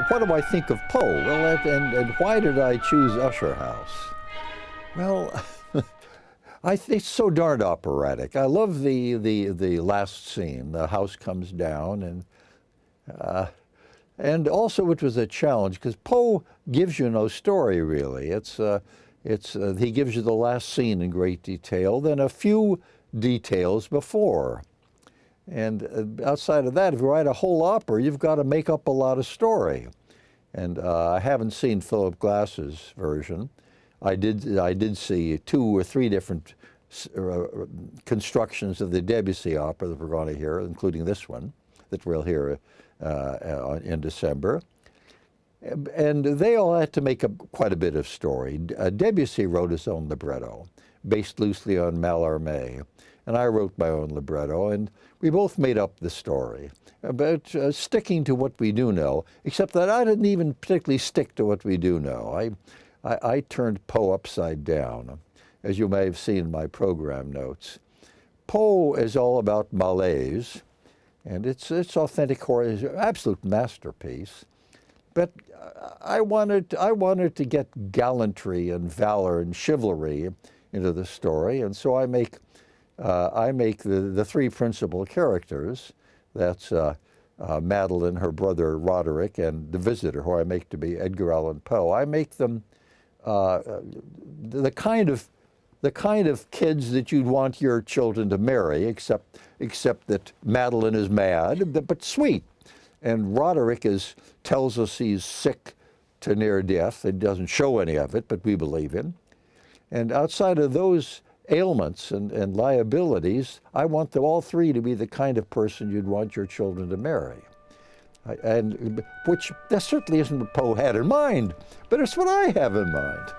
what do I think of Poe? Well, and why did I choose Usher House? Well, I think it's so darned operatic. I love the last scene. The house comes down, and also it was a challenge because Poe gives you no story really. He gives you the last scene in great detail, then a few details before. And outside of that, if you write a whole opera, you've got to make up a lot of story. And I haven't seen Philip Glass's version. I did see 2 or 3 different constructions of the Debussy opera that we're going to hear, including this one that we'll hear in December. And they all had to make up quite a bit of story. Debussy wrote his own libretto, based loosely on Mallarmé, and I wrote my own libretto, and we both made up the story, but sticking to what we do know, except that I didn't even particularly stick to what we do know. I turned Poe upside down, as you may have seen in my program notes. Poe is all about malaise, and it's authentic horror, it's an absolute masterpiece. But I wanted to get gallantry and valor and chivalry into the story, and so I make the 3 principal characters. That's Madeline, her brother Roderick, and the visitor, who I make to be Edgar Allan Poe. I make them the kind of kids that you'd want your children to marry, except that Madeline is mad, but sweet. And Roderick tells us he's sick to near death. It doesn't show any of it, but we believe him. And outside of those ailments and liabilities, I want them all 3 to be the kind of person you'd want your children to marry. And which that certainly isn't what Poe had in mind, but it's what I have in mind.